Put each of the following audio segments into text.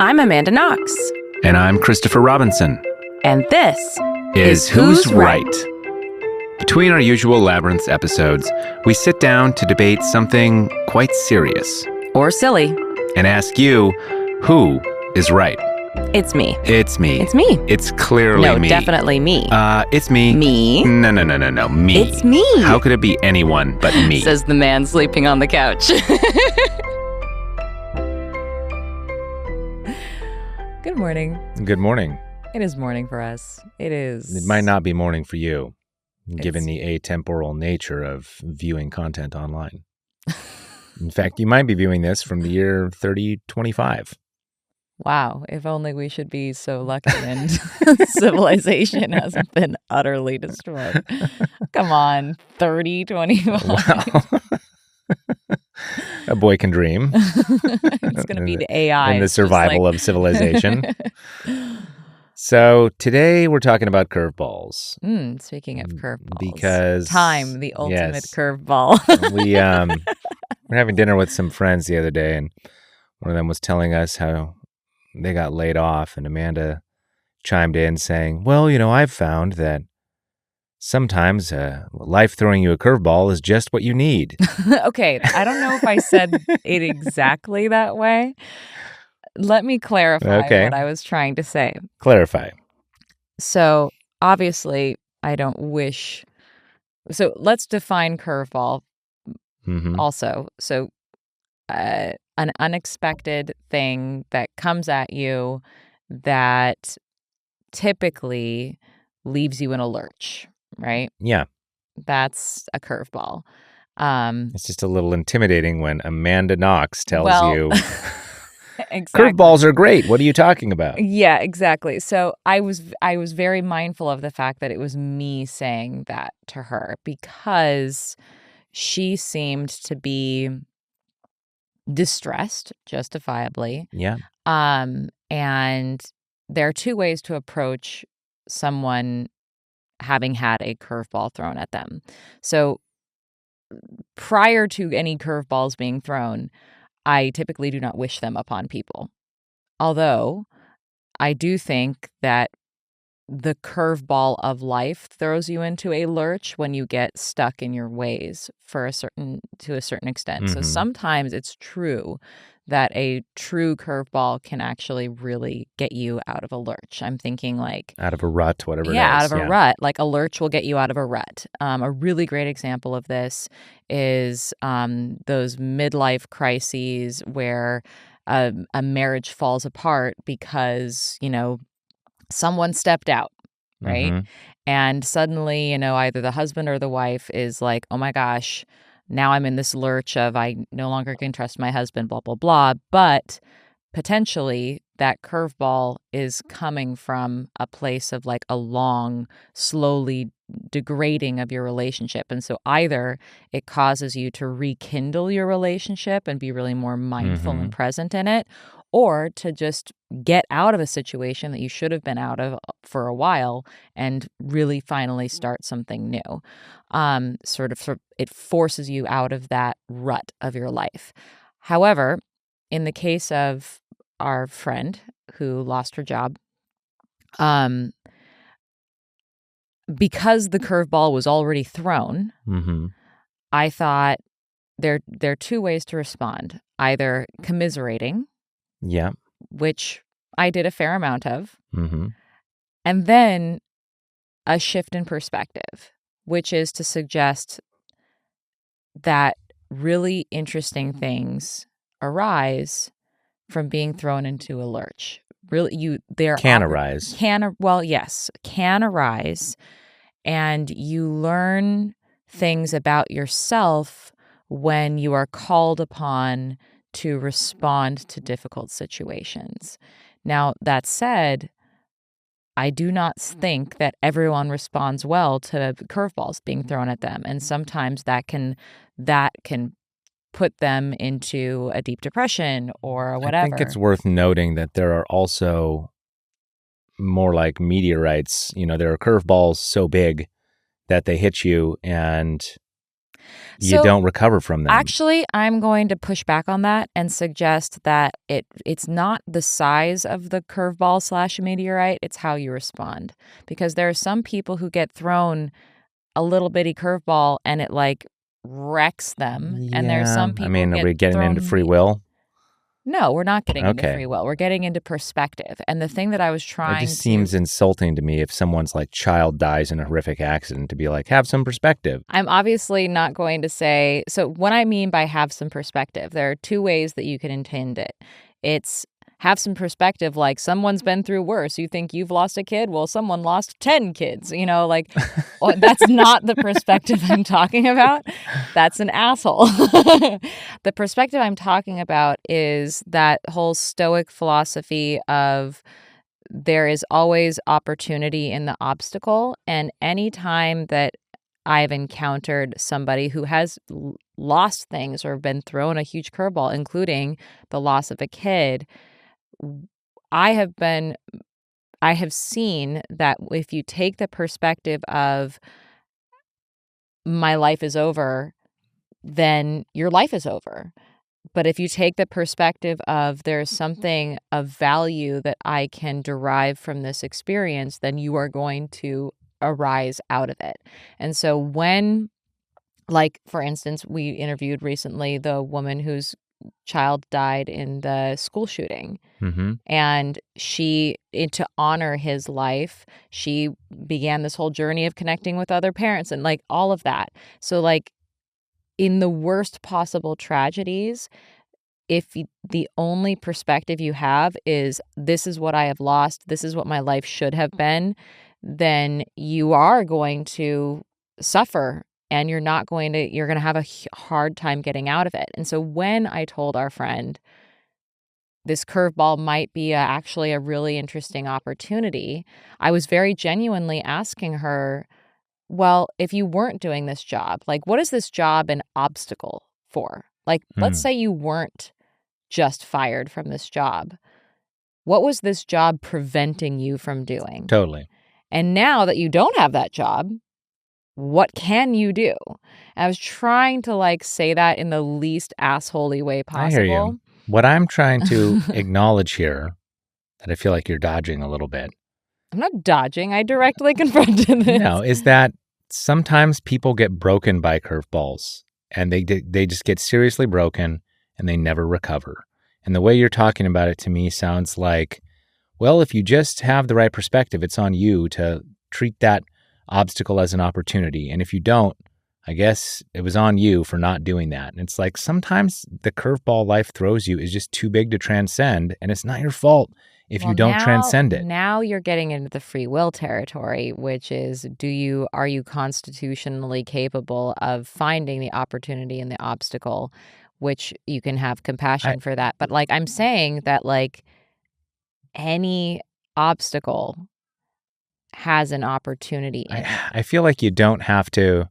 I'm Amanda Knox. And I'm Christopher Robinson. And this is Who's Right? Between our usual Labyrinths episodes, we sit down to debate something quite serious. Or silly. And ask you, who is right? It's me. It's me. It's me. It's clearly me. No, definitely me. It's me. Me? No, me. It's me. How could it be anyone but me? Says the man sleeping on the couch. Good morning. Good morning. It is morning for us. It is. It might not be morning for you, given the atemporal nature of viewing content online. In fact, you might be viewing this from the year 3025. Wow, if only we should be so lucky and civilization hasn't been utterly destroyed. Come on, 3025. Wow. A boy can dream. It's going to be the AI. And the survival of civilization. So today we're talking about curveballs. Speaking of curveballs. Because time, the ultimate yes, curveball. We were having dinner with some friends the other day, and one of them was telling us how they got laid off, and Amanda chimed in saying, well, I've found that sometimes life throwing you a curveball is just what you need. Okay, I don't know if I said it exactly that way. Let me clarify what I was trying to say. Clarify. So, obviously, I don't wish... So, let's define curveball also. So, an unexpected thing that comes at you that typically leaves you in a lurch, right? Yeah. That's a curveball. It's just a little intimidating when Amanda Knox tells you, exactly. Curveballs are great. What are you talking about? Yeah, exactly. So I was very mindful of the fact that it was me saying that to her because she seemed to be distressed, justifiably. Yeah. And there are two ways to approach someone having had a curveball thrown at them. So prior to any curveballs being thrown, I typically do not wish them upon people. Although I do think that the curveball of life throws you into a lurch when you get stuck in your ways to a certain extent. So sometimes it's true that a true curveball can actually really get you out of a lurch. I'm thinking like... out of a rut, whatever it is. Yeah, out of a rut. Like a lurch will get you out of a rut. A really great example of this is those midlife crises where a marriage falls apart because, someone stepped out, right? And suddenly, either the husband or the wife is like, oh my gosh, now I'm in this lurch of I no longer can trust my husband, blah, blah, blah. But potentially that curveball is coming from a place of like a long, slowly degrading of your relationship. And so either it causes you to rekindle your relationship and be really more mindful and present in it, or to just get out of a situation that you should have been out of for a while and really finally start something new. It forces you out of that rut of your life. However, in the case of our friend who lost her job, because the curveball was already thrown, I thought there are two ways to respond. Either commiserating, which I did a fair amount of, and then a shift in perspective, which is to suggest that really interesting things arise from being thrown into a lurch. Really, can arise, and you learn things about yourself when you are called upon to respond to difficult situations. Now, that said, I do not think that everyone responds well to curveballs being thrown at them, and sometimes that can put them into a deep depression or whatever. I think it's worth noting that there are also more like meteorites. There are curveballs so big that they hit you and you So don't recover from them. actually, I'm going to push back on that and suggest that it's not the size of the curveball slash meteorite, it's how you respond. Because there are some people who get thrown a little bitty curveball and it like wrecks them. And there's Yeah. some I people who mean, are get we getting into thrown free will? No, we're not getting into Okay. free will. We're getting into perspective. And the thing that I was It trying just to seems insulting to me if someone's like child dies in a horrific accident to be like, have some perspective. I'm obviously not going to say so what I mean by have some perspective, there are two ways that you can intend it. It's have some perspective, like someone's been through worse. You think you've lost a kid? Well, someone lost 10 kids, like that's not the perspective I'm talking about. That's an asshole. The perspective I'm talking about is that whole stoic philosophy of there is always opportunity in the obstacle. And any time that I've encountered somebody who has lost things or been thrown a huge curveball, including the loss of a kid, I have been, I have seen that if you take the perspective of my life is over, then your life is over. But if you take the perspective of there's something of value that I can derive from this experience, then you are going to arise out of it. And so when, like, for instance, we interviewed recently the woman whose child died in the school shooting. Mm-hmm. And to honor his life, she began this whole journey of connecting with other parents and like all of that. So, like, in the worst possible tragedies, if the only perspective you have is this is what I have lost, this is what my life should have been, then you are going to suffer and you're going to have a hard time getting out of it. And so when I told our friend this curveball might be actually a really interesting opportunity, I was very genuinely asking her, well, if you weren't doing this job, like, what is this job an obstacle for? Like, let's say you weren't just fired from this job. What was this job preventing you from doing? Totally. And now that you don't have that job, what can you do? And I was trying to like say that in the least assholey way possible. I hear you. What I'm trying to acknowledge here, that I feel like you're dodging a little bit. I'm not dodging. I directly confronted this. No, is that sometimes people get broken by curveballs and they just get seriously broken and they never recover. And the way you're talking about it to me sounds like, well, if you just have the right perspective, it's on you to treat that obstacle as an opportunity. And if you don't, I guess it was on you for not doing that. And it's like sometimes the curveball life throws you is just too big to transcend, and it's not your fault if you don't transcend it. Now you're getting into the free will territory, which is are you constitutionally capable of finding the opportunity in the obstacle, which you can have compassion for that. But like I'm saying that like any obstacle has an opportunity in it. I feel like you don't have to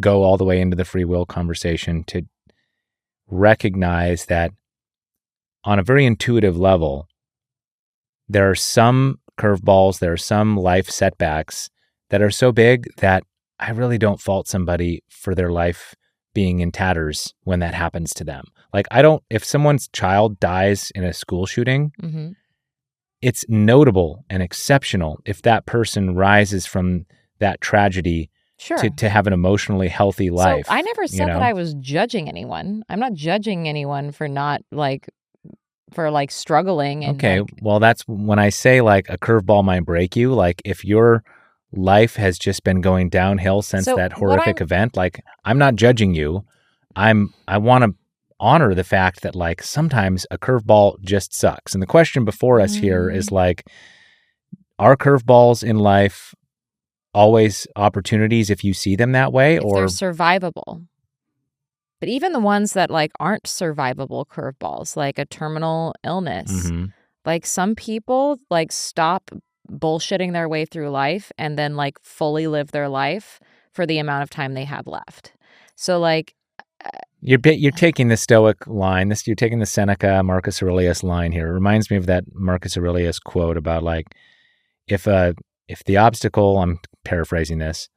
go all the way into the free will conversation to recognize that on a very intuitive level, there are some curveballs, there are some life setbacks that are so big that I really don't fault somebody for their life being in tatters when that happens to them. Like if someone's child dies in a school shooting, it's notable and exceptional if that person rises from that tragedy to have an emotionally healthy life. So I never said that I was judging anyone. I'm not judging anyone for not for struggling. And okay, well, that's when I say like a curveball might break you. Like if your life has just been going downhill since that horrific event, like I'm not judging you. I want to honor the fact that like sometimes a curveball just sucks. And the question before us here is like, are curveballs in life always opportunities if you see them that way, or they're survivable? But even the ones that like aren't survivable curveballs, like a terminal illness, like some people like stop bullshitting their way through life and then like fully live their life for the amount of time they have left. So like you're taking the Stoic line. You're taking the Seneca, Marcus Aurelius line here. It reminds me of that Marcus Aurelius quote about like if the obstacle, I'm paraphrasing this,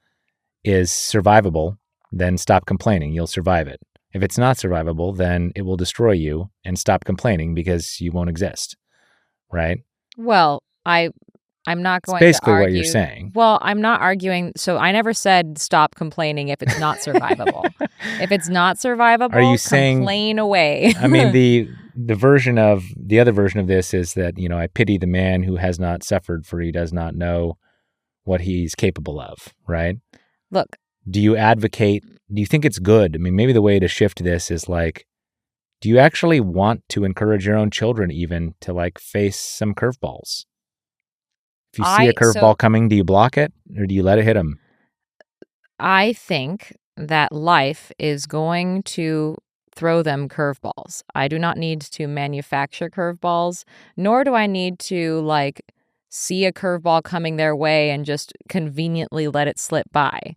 is survivable, then stop complaining. You'll survive it. If it's not survivable, then it will destroy you, and stop complaining because you won't exist. Right? Well, I'm not It's going to basically what you're argue. saying. Well, I'm not arguing. So I never said stop complaining if it's not survivable. If it's not Are you survivable, saying, complain away. I mean, the other version of this is that, I pity the man who has not suffered, for he does not know what he's capable of, right? Look, Do you think it's good? I mean, maybe the way to shift this is like, do you actually want to encourage your own children even to like face some curveballs? If you see a curveball coming, do you block it or do you let it hit them? I think that life is going to throw them curveballs. I do not need to manufacture curveballs, nor do I need to like see a curveball coming their way and just conveniently let it slip by.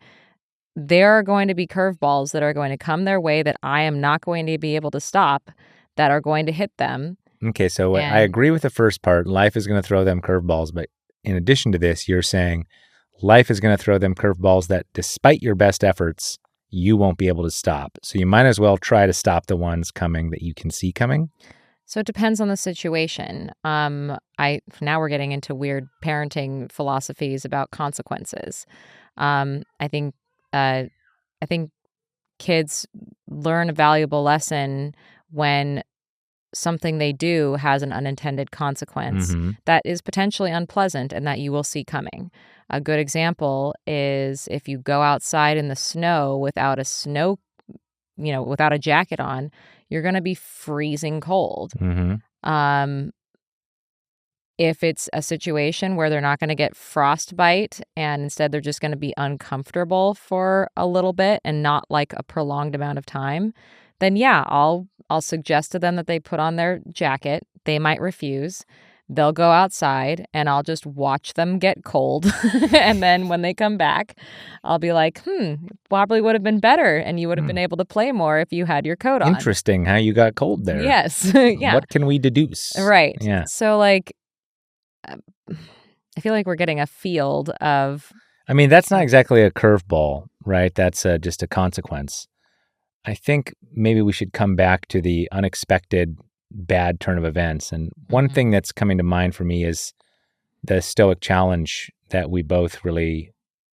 There are going to be curveballs that are going to come their way that I am not going to be able to stop, that are going to hit them. Okay, so I agree with the first part. Life is going to throw them curveballs, but in addition to this, you're saying life is going to throw them curveballs that despite your best efforts, you won't be able to stop. So you might as well try to stop the ones coming that you can see coming. So it depends on the situation. Now we're getting into weird parenting philosophies about consequences. I think kids learn a valuable lesson when something they do has an unintended consequence that is potentially unpleasant and that you will see coming. A good example is if you go outside in the snow without a jacket on, you're going to be freezing cold. If it's a situation where they're not going to get frostbite and instead they're just going to be uncomfortable for a little bit and not like a prolonged amount of time, then yeah, I'll suggest to them that they put on their jacket. They might refuse. They'll go outside and I'll just watch them get cold. And then when they come back, I'll be like, probably would have been better and you would have been able to play more if you had your coat on. Interesting how you got cold there. Yes. Yeah. What can we deduce? Right. Yeah. So like, I feel like we're getting a field of... I mean, that's not exactly a curveball, right? That's just a consequence. I think maybe we should come back to the unexpected bad turn of events. And one thing that's coming to mind for me is the Stoic Challenge that we both really...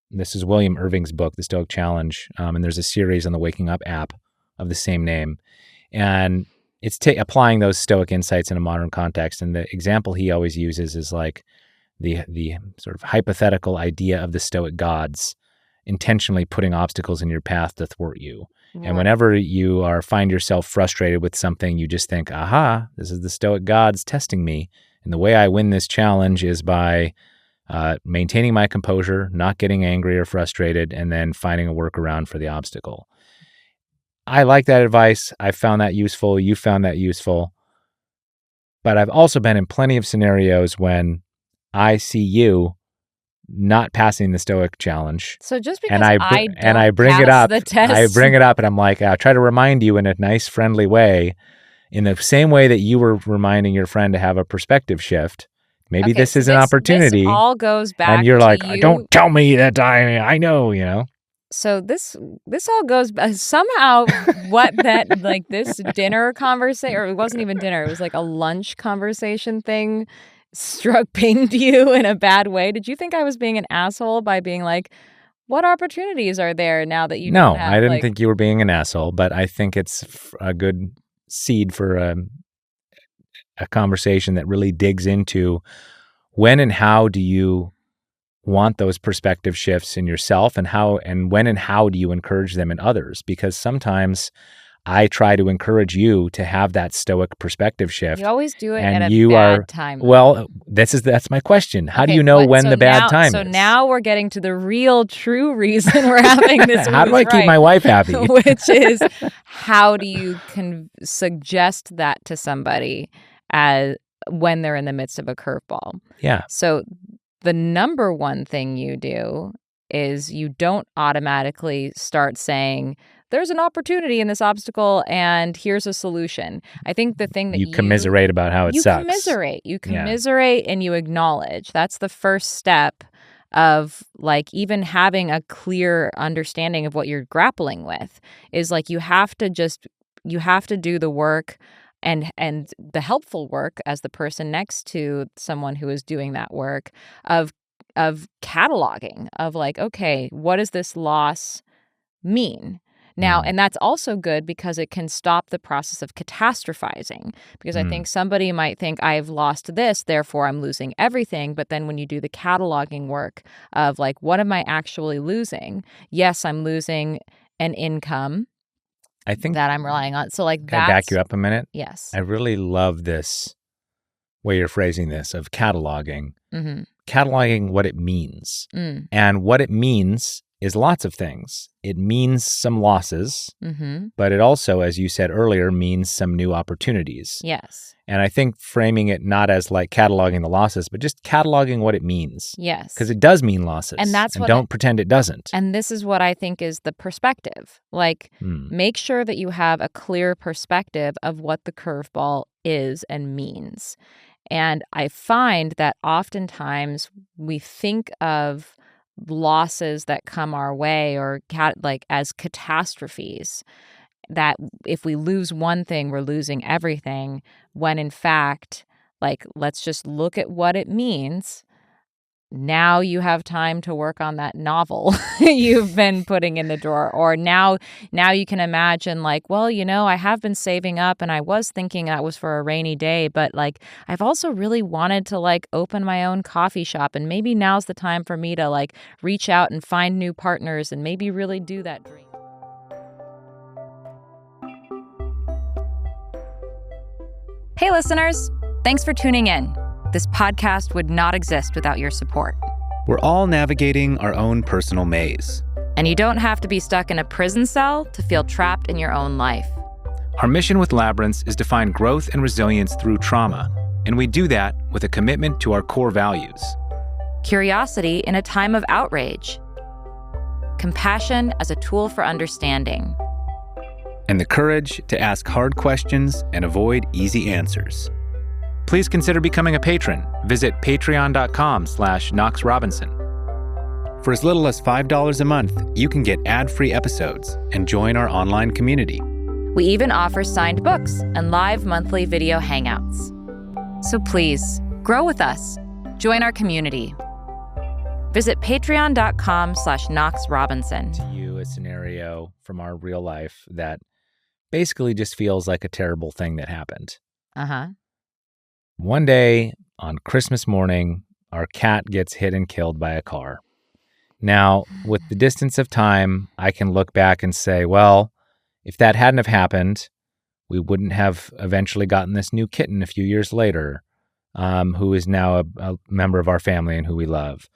This is William Irving's book, The Stoic Challenge, and there's a series on the Waking Up app of the same name. And it's applying those Stoic insights in a modern context. And the example he always uses is like the sort of hypothetical idea of the Stoic gods intentionally putting obstacles in your path to thwart you. Right. And whenever you find yourself frustrated with something, you just think, aha, this is the Stoic gods testing me. And the way I win this challenge is by maintaining my composure, not getting angry or frustrated, and then finding a workaround for the obstacle. I like that advice. I found that useful. You found that useful. But I've also been in plenty of scenarios when I see you not passing the Stoic Challenge. So just because I bring it up, the test. I bring it up and I'm like, I'll try to remind you in a nice, friendly way, in the same way that you were reminding your friend to have a perspective shift. Maybe this is an opportunity. This all goes back and you're to like, you. Don't tell me that I know, So this all goes somehow this dinner conversation, or it wasn't even dinner, it was like a lunch conversation thing, pinged you in a bad way. Did you think I was being an asshole by being like, what opportunities are there now that you don't have? No, I didn't think you were being an asshole, but I think it's a good seed for a conversation that really digs into when and how do you want those perspective shifts in yourself, and when and how do you encourage them in others? Because sometimes I try to encourage you to have that Stoic perspective shift. You always do it at a bad time. Well, that's my question. How do you know when the bad time is? So now we're getting to the real, true reason we're having this. How do I keep my wife happy? Which is, how do you suggest that to somebody when they're in the midst of a curveball? Yeah. So the number one thing you do is you don't automatically start saying, there's an opportunity in this obstacle and here's a solution. I think the thing that you commiserate about how it sucks. You commiserate and you acknowledge. That's the first step of like even having a clear understanding of what you're grappling with is like you have to do the work and the helpful work as the person next to someone who is doing that work of cataloging of like, okay, what does this loss mean? Now, Mm. and that's also good because it can stop the process of catastrophizing. Because I Mm. think somebody might think I've lost this, therefore I'm losing everything. But then when you do the cataloging work of like, what am I actually losing? Yes, I'm losing an income I think, that I'm relying on. So like can I back that's you up a minute? yes. I really love this way you're phrasing this of cataloging. Mm-hmm. Cataloging what it means. Mm. And what it means is lots of things. It means some losses, Mm-hmm. but it also, as you said earlier, means some new opportunities. Yes. And I think framing it not as like cataloging the losses, but just cataloging what it means. Yes. Because it does mean losses. And that's and what don't pretend it doesn't. And this is what I think is the perspective. Like, make sure that you have a clear perspective of what the curveball is and means. And I find that oftentimes we think of losses that come our way or like as catastrophes, that if we lose one thing, we're losing everything, when in fact, like, let's just look at what it means. Now you have time to work on that novel you've been putting in the drawer. Or now you can imagine like, well, I have been saving up and I was thinking that was for a rainy day, but like I've also really wanted to like open my own coffee shop, and maybe now's the time for me to like reach out and find new partners and maybe really do that dream. Hey listeners, thanks for tuning in. This podcast would not exist without your support. We're all navigating our own personal maze. And you don't have to be stuck in a prison cell to feel trapped in your own life. Our mission with Labyrinths is to find growth and resilience through trauma, and we do that with a commitment to our core values. Curiosity in a time of outrage. Compassion as a tool for understanding. And the courage to ask hard questions and avoid easy answers. Please consider becoming a patron. Visit patreon.com/KnoxRobinson. For as little as $5 a month, you can get ad-free episodes and join our online community. We even offer signed books and live monthly video hangouts. So please, grow with us. Join our community. Visit patreon.com/KnoxRobinson. To you, a scenario from our real life that basically just feels like a terrible thing that happened. Uh-huh. One day on Christmas morning, our cat gets hit and killed by a car. Now, with the distance of time, I can look back and say, well, if that hadn't have happened, we wouldn't have eventually gotten this new kitten a few years later, who is now a member of our family and who we love.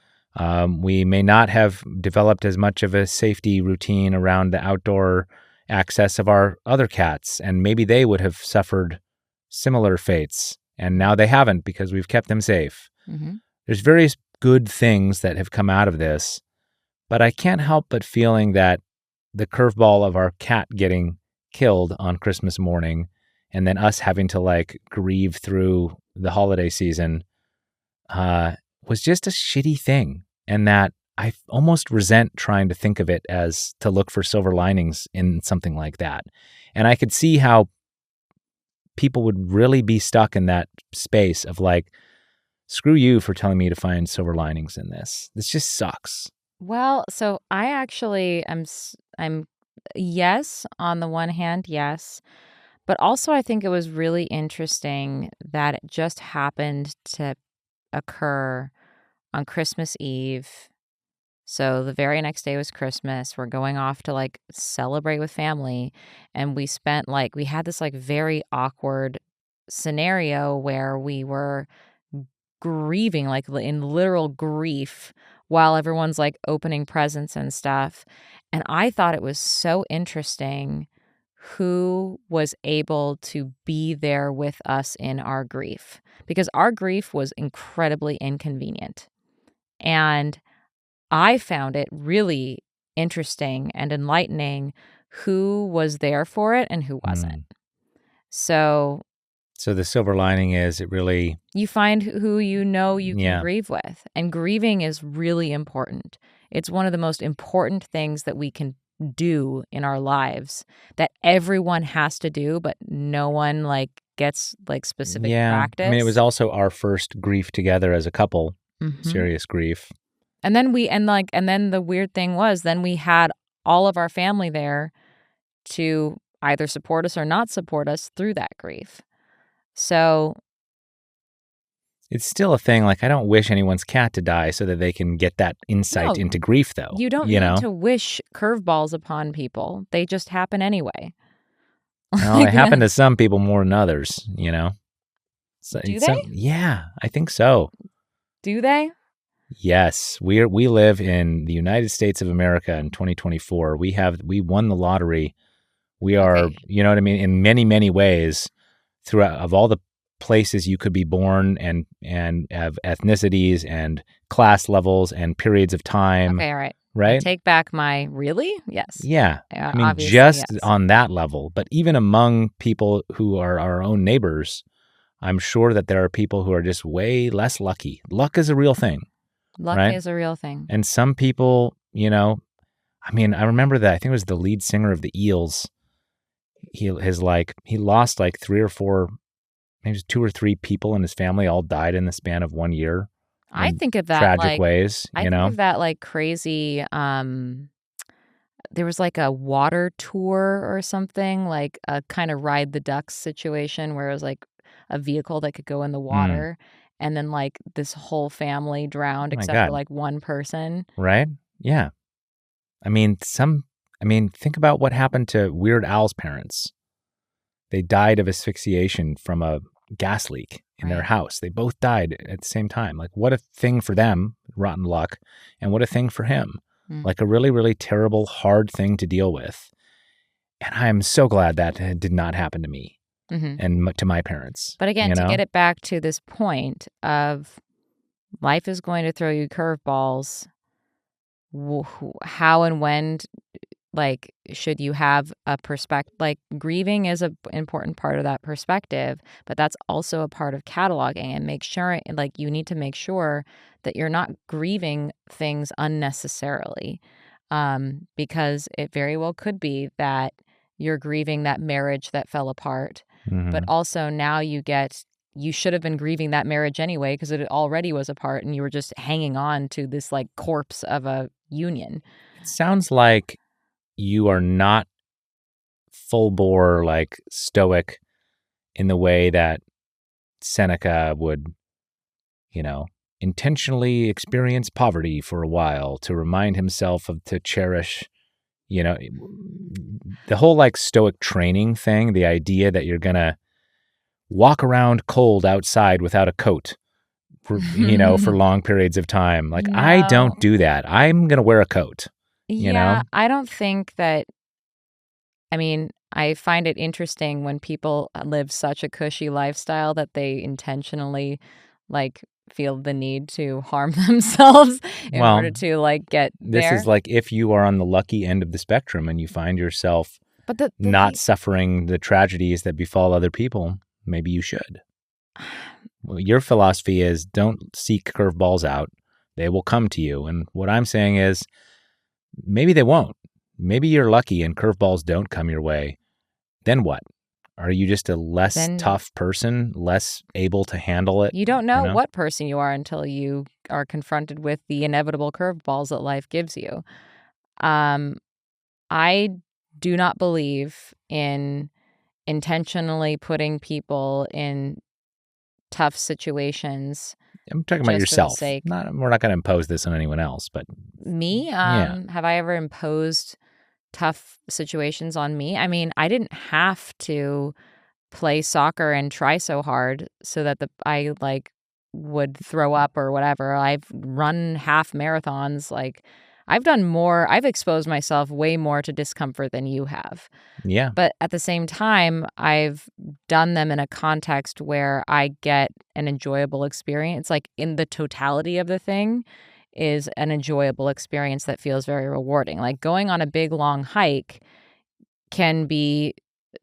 We may not have developed as much of a safety routine around the outdoor access of our other cats, and maybe they would have suffered similar fates. And now they haven't because we've kept them safe. Mm-hmm. There's various good things that have come out of this, but I can't help but feeling that the curveball of our cat getting killed on Christmas morning and then us having to like grieve through the holiday season was just a shitty thing. And that I almost resent trying to think of it as to look for silver linings in something like that. And I could see how people would really be stuck in that space of like, screw you for telling me to find silver linings in this. This just sucks. Well, so I actually I'm yes, on the one hand, yes. But also I think it was really interesting that it just happened to occur on Christmas Eve. So the very next day was Christmas. We're going off to like celebrate with family. And we spent like, we had this like very awkward scenario where we were grieving, like in literal grief, while everyone's like opening presents and stuff. And I thought it was so interesting who was able to be there with us in our grief, because our grief was incredibly inconvenient. And I found it really interesting and enlightening who was there for it and who wasn't. So So the silver lining is it really, You find who you know you can yeah, grieve with. And grieving is really important. It's one of the most important things that we can do in our lives that everyone has to do, but no one gets specific yeah. I mean, it was practice. also our first grief together as a couple, Hmm. serious grief. And then and then the weird thing was then we had all of our family there to either support us or not support us through that grief. So It's still a thing. Like, I don't wish anyone's cat to die so that they can get that insight no, into grief, though. you don't You need know? to wish curveballs upon people. They just happen anyway. Well, it Like, happened to some people more than others, you know? So, do they? yeah, I think so. Do they? Yes, we live in the United States of America in 2024. We won the lottery. We are, Okay. you know what I mean, in many, many ways throughout of all the places you could be born and have ethnicities and class levels and periods of time, Okay, all right. I right? take back my really? Yes. Yeah. I mean, Obviously, just yes. on that level, but even among people who are our own neighbors, I'm sure that there are people who are just way less lucky. Luck is a real thing, Luck right? is a real thing. And some people, I mean, I remember that I think it was the lead singer of the Eels. He lost like three or four, maybe two or three people in his family all died in the span of 1 year I in think of that tragic ways, I think of that like crazy there was like a water tour or something, like a kind of ride the ducks situation where it was like a vehicle that could go in the Mm, water and then like this whole family drowned my except for God, like one person. right? Yeah. I mean, think about what happened to Weird Al's parents. They died of asphyxiation from a gas leak in their Right. house. They both died at the same time. Like, what a thing for them, rotten luck, and what a thing for him. Mm. Like, a really, really terrible, hard thing to deal with. And I am so glad that did not happen to me Hmm. and to my parents, But again, you to know? get it back to this point of life is going to throw you curveballs, how and when should you have a perspective? Like, grieving is a important part of that perspective, but that's also a part of cataloging and make sure, like, you need to make sure that you're not grieving things unnecessarily, because it very well could be that you're grieving that marriage that fell apart, but Hmm. also now you should have been grieving that marriage anyway because it already was apart and you were just hanging on to this like corpse of a union. It sounds like you are not full bore, like stoic in the way that Seneca would, you know, intentionally experience poverty for a while to remind himself to cherish, you know, the whole like stoic training thing, the idea that you're going to walk around cold outside without a coat for long periods of time. Like, I No. don't do that. I'm going to wear a coat, you know? Yeah, I don't think that I mean, I find it interesting when people live such a cushy lifestyle that they intentionally, like, feel the need to harm themselves in Well, order to, like, get this is there. like if you are on the lucky end of the spectrum and you find yourself But not suffering the tragedies that befall other people, maybe you should. Well, your philosophy is don't seek curveballs out. They will come to you. And what I'm saying is maybe they won't. Maybe you're lucky and curveballs don't come your way. Then what? Are you just a less then tough person, less able to handle it? you don't You know know? what person you are until you are confronted with the inevitable curveballs that life gives you. Um, I do not believe in intentionally putting people in tough situations I'm talking about just for the yourself. sake. We're not going to impose this on anyone else, but Me, yeah. have I ever imposed tough situations on me? I mean, I didn't have to play soccer and try so hard so that I like would throw up or whatever. I've run half marathons. Like, I've exposed myself way more to discomfort than you have. Yeah. But at the same time, I've done them in a context where I get an enjoyable experience. Like, in the totality of the thing is an enjoyable experience that feels very rewarding. Like, going on a big long hike can be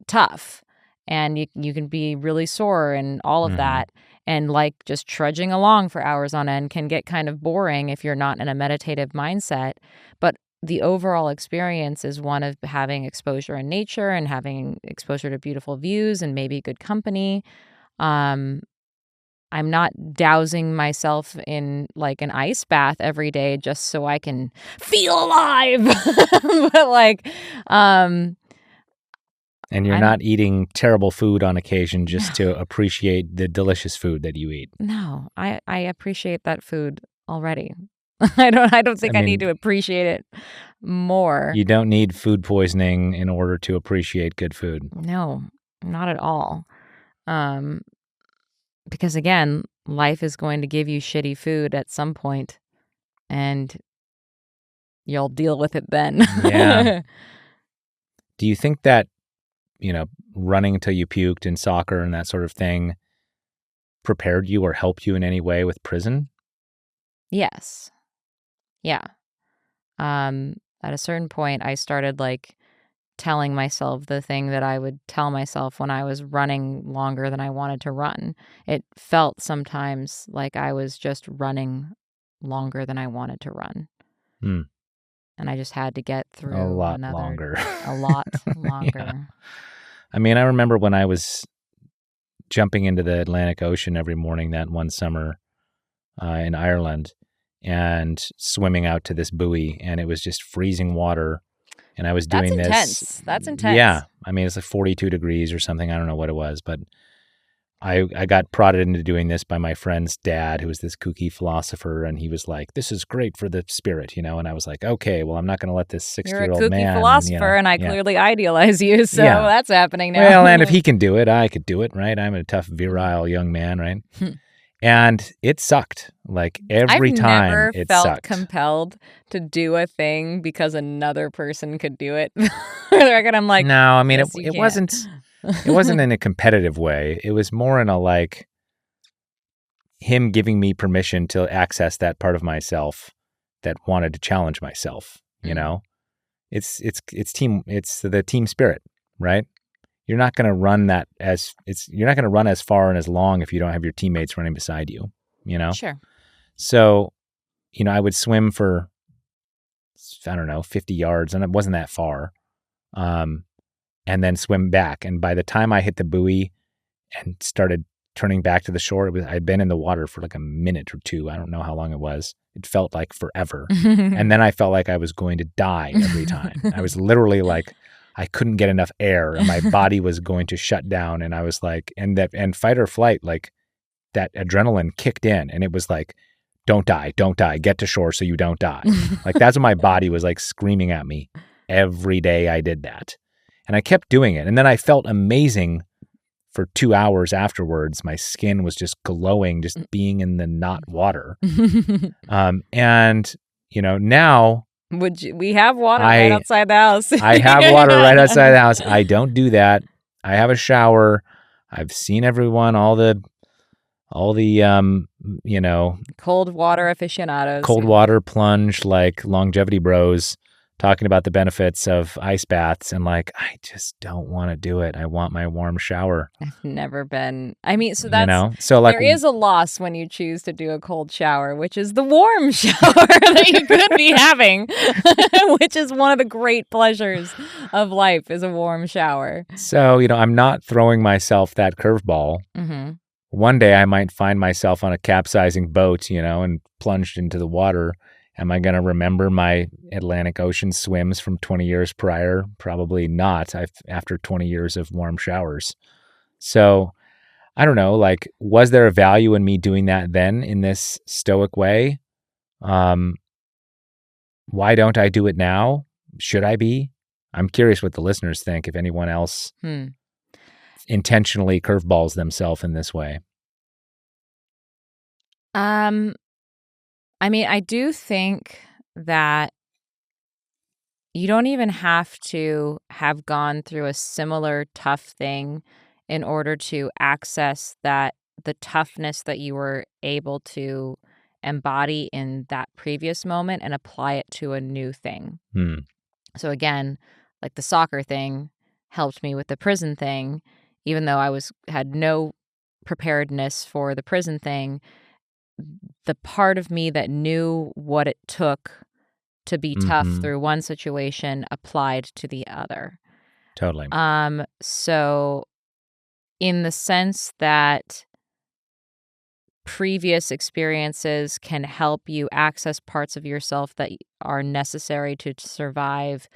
tough. and you can be really sore and all of Mhm. that. And like just trudging along for hours on end can get kind of boring if you're not in a meditative mindset. But the overall experience is one of having exposure in nature and having exposure to beautiful views and maybe good company. Um, I'm not dousing myself in like an ice bath every day just so I can feel alive. But like, um, And you're I'm not eating terrible food on occasion just no, to appreciate the delicious food that you eat. no, I appreciate that food already. I don't I think I need mean, to appreciate it more. you don't need food poisoning in order to appreciate good food. No, not at all. Um, because again, life is going to give you shitty food at some point, and you'll deal with it then. Yeah. Do you think that, running until you puked in soccer and that sort of thing prepared you or helped you in any way with prison? Yes. Yeah. At a certain point, I started like telling myself the thing that I would tell myself when I was running longer than I wanted to run. It felt sometimes like I was just running longer than I wanted to run. Hmm. And I just had to get A through lot another longer. a lot Yeah. longer. I mean, I remember when I was jumping into the Atlantic Ocean every morning that one summer in Ireland and swimming out to this buoy, and it was just freezing water. And I was That's doing this. intense. That's Yeah. intense. I mean, it's like 42 degrees or something. I don't know what it was, but I got prodded into doing this by my friend's dad, who was this kooky philosopher. And he was like, this is great for the spirit, And I was like, okay, well, I'm not going to let this You're a 60-year-old kooky man, philosopher, and I yeah. clearly idealize you, so Yeah. that's happening now. Well, and if he can do it, I could do it, right? I'm a tough, virile young man, right? And it sucked. Like I've every time never it felt sucked. compelled to do a thing because another person could do it. For the record, I'm like, No, I mean, yes, you it can. wasn't in a competitive way. It was more in a like him giving me permission to access that part of myself that wanted to challenge myself, Mm. It's the team spirit, right? You're not going to run you're not going to run as far and as long if you don't have your teammates running beside you, you know? Sure. So, I would swim for, I don't know, 50 yards, and it wasn't that far. And then swim back. And by the time I hit the buoy and started turning back to the shore, I'd been in the water for like a minute or two. I don't know how long it was. It felt like forever. And then I felt like I was going to die every time. I was literally like, I couldn't get enough air and my body was going to shut down. And I was like, and fight or flight, like that adrenaline kicked in and it was like, don't die, get to shore so you don't die. Like that's what my body was like screaming at me every day I did that. And I kept doing it. And then I felt amazing for 2 hours afterwards. My skin was just glowing, just being in the not water. And, now We have water right I outside the house. I have water right outside the house. I don't do that. I have a shower. I've seen everyone, all the Cold water aficionados. cold water plunge, like longevity bros talking about the benefits of ice baths. And like, I just don't want to do it. I want my warm shower, I've never been. I mean, so that's So like, there is a loss when you choose to do a cold shower, which is the warm shower that you could be having, which is one of the great pleasures of life is a warm shower. so, I'm not throwing myself that curveball. Mm-hmm. One day I might find myself on a capsizing boat, and plunged into the water. Am I going to remember my Atlantic Ocean swims from 20 years prior? Probably not. After 20 years of warm showers. So I don't know, like, was there a value in me doing that then in this stoic way? Why don't I do it now? Should I be? I'm curious what the listeners think, if anyone else intentionally curveballs themselves in this way. I mean, I do think that you don't even have to have gone through a similar tough thing in order to access the toughness that you were able to embody in that previous moment and apply it to a new thing. So again, like the soccer thing helped me with the prison thing even though I had no preparedness for the prison thing, the part of me that knew what it took to be tough Mm-hmm. through one situation applied to the other. Totally. So in the sense that previous experiences can help you access parts of yourself that are necessary to survive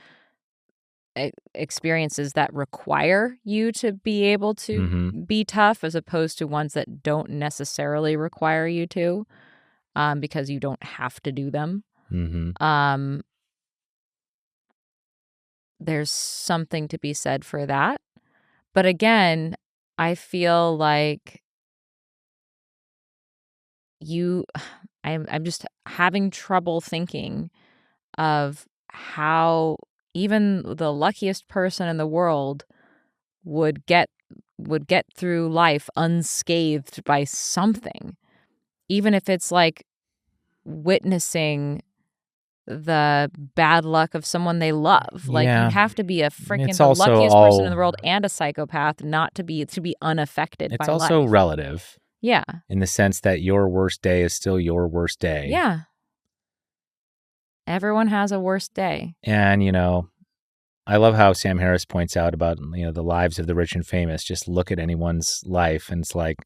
experiences that require you to be able to Mm-hmm. be tough, as opposed to ones that don't necessarily require you to, because you don't have to do them. Mm-hmm. Um, there's something to be said for that. But again, I feel like you I'm just having trouble thinking of how even the luckiest person in the world would get through life unscathed by something, even if it's like witnessing the bad luck of someone they love. Like, you Yeah. have to be It's the also luckiest person in the all world and a psychopath not to be unaffected it's by also life. relative Yeah. in the sense that your worst day is still your worst day. Yeah. Everyone has a worst day. And, I love how Sam Harris points out about, the lives of the rich and famous. Just look at anyone's life and it's like,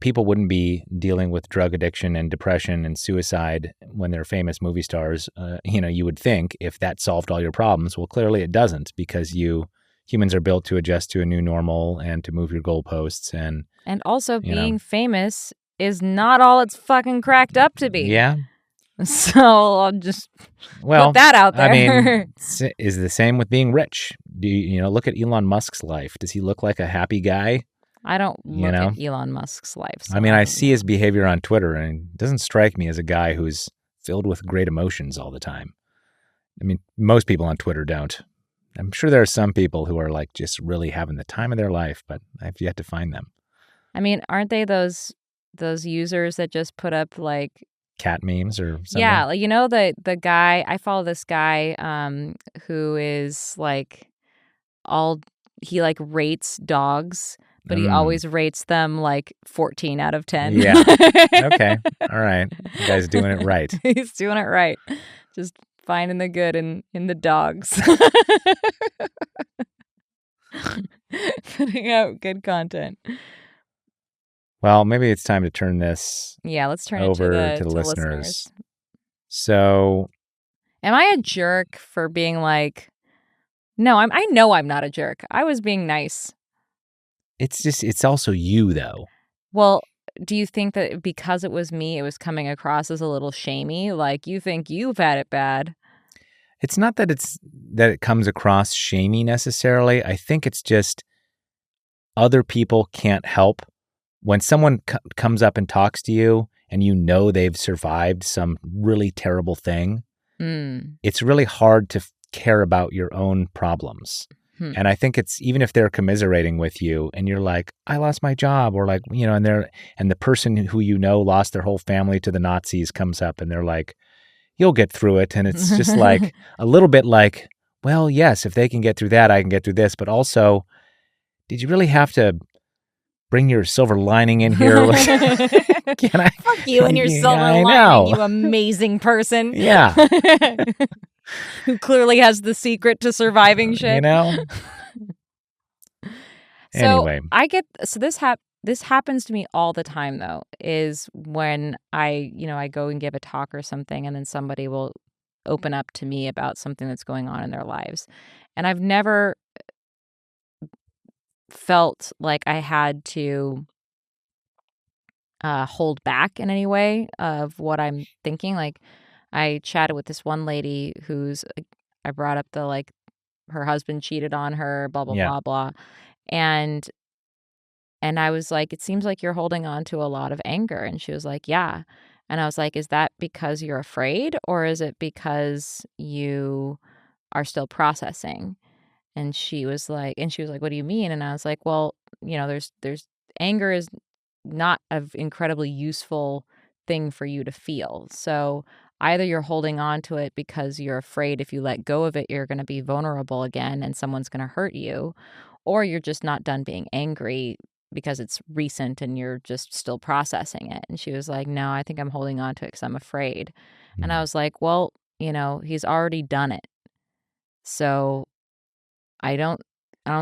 people wouldn't be dealing with drug addiction and depression and suicide when they're famous movie stars. You would think if that solved all your problems. Well, clearly it doesn't, because humans are built to adjust to a new normal and to move your goalposts. And also, you know, being famous is not all it's fucking cracked up to be. yeah. So I'll just Well, put that out there. I mean, is the same with being rich. Do look at Elon Musk's life? Does he look like a happy guy? I don't look at Elon Musk's life. So I mean, I see his behavior on Twitter, and it doesn't strike me as a guy who's filled with great emotions all the time. I mean, most people on Twitter don't. I'm sure there are some people who are like just really having the time of their life, but I've yet to find them. I mean, aren't they those users that just put up like cat memes or something? Yeah, like, the guy, I follow this guy who is like he like rates dogs, but he always rates them like 14 out of 10. Yeah. Okay. All right. The guy's doing it right. He's doing it right. Just finding the good in the dogs. Putting out good content. Well, maybe it's time to turn this let's turn over it to the listeners. listeners. So, am I a jerk for being like, no, I know I'm not a jerk. I was being nice. It's also you, though. Well, do you think that because it was me, it was coming across as a little shamey? Like, you think you've had it bad? It's not that it comes across shamey necessarily. I think it's just other people can't help. When someone comes up and talks to you and they've survived some really terrible thing, it's really hard to care about your own problems. And I think it's, even if they're commiserating with you and you're like, I lost my job, or like, and the person who lost their whole family to the Nazis comes up and they're like, you'll get through it. And it's just like a little bit like, well, yes, if they can get through that, I can get through this. But also, did you really have to bring your silver lining in here? Can I? Fuck you and your silver lining, you amazing person. Yeah. Who clearly has the secret to surviving shit. Anyway. This happens to me all the time, though, is when I go and give a talk or something, and then somebody will open up to me about something that's going on in their lives. And I've never felt like I had to hold back in any way of what I'm thinking. Like, I chatted with this one lady I brought up her husband cheated on her, blah, blah, blah, blah. And I was like, it seems like you're holding on to a lot of anger. And she was like, yeah. And I was like, is that because you're afraid, or is it because you are still processing? And she was like, what do you mean? And I was like, well, there's anger is not an incredibly useful thing for you to feel. So either you're holding on to it because you're afraid if you let go of it, you're going to be vulnerable again and someone's going to hurt you, or you're just not done being angry because it's recent and you're just still processing it. And she was like, no, I think I'm holding on to it because I'm afraid. And I was like, well, he's already done it. So I don't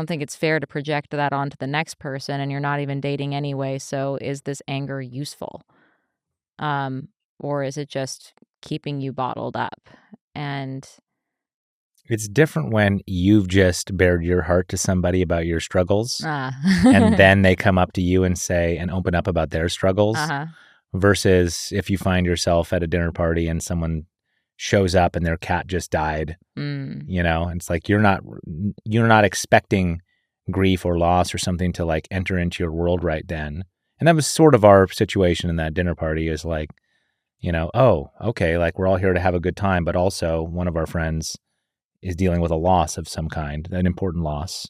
think it's fair to project that onto the next person, and you're not even dating anyway. So is this anger useful? Or is it just keeping you bottled up? And It's different when you've just bared your heart to somebody about your struggles, and and then they come up to you and say and open up about their struggles, uh-huh. versus if you find yourself at a dinner party and someone shows up and their cat just died. It's like you're not expecting grief or loss or something to like enter into your world right then. And that was sort of our situation in that dinner party, is like, oh, okay, like we're all here to have a good time, but also one of our friends is dealing with a loss of some kind, an important loss,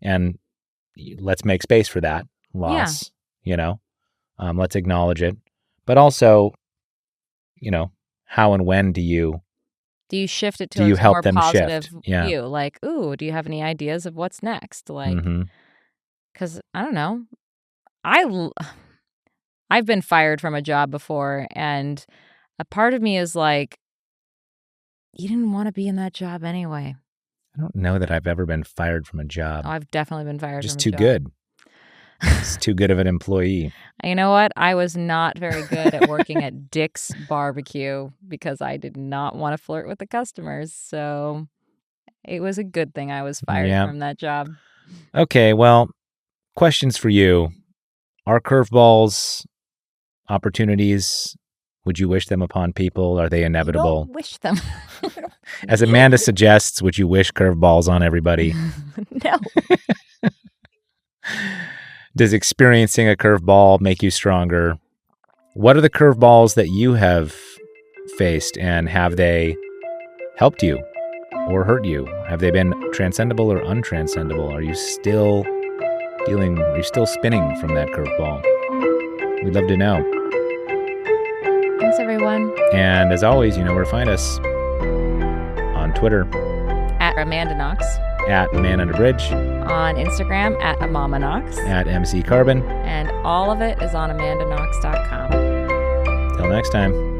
and let's make space for that loss, let's acknowledge it. But also, how and when do you shift it do to you a help more them positive shift? Yeah. view? Like, ooh, do you have any ideas of what's next? Like, because I don't know. I've been fired from a job before, and a part of me is like, you didn't want to be in that job anyway. I don't know that I've ever been fired from a job. Oh, I've definitely been fired Just from a too job. good. It's too good of an employee. You know what? I was not very good at working at Dick's Barbecue because I did not want to flirt with the customers. So it was a good thing I was fired from that job. Okay, well, questions for you. Are curveballs opportunities? Would you wish them upon people? Are they inevitable? You don't wish them. As Amanda suggests, would you wish curveballs on everybody? No. Does experiencing a curveball make you stronger? What are the curveballs that you have faced, and have they helped you or hurt you? Have they been transcendable or untranscendable? Are you still spinning from that curveball? We'd love to know. Thanks, everyone. And as always, you know where to find us. On Twitter. At Amanda Knox. At Man_Bridge. On Instagram, at Amama Knox. At MC Carbon. And all of it is on AmandaKnox.com. Till next time.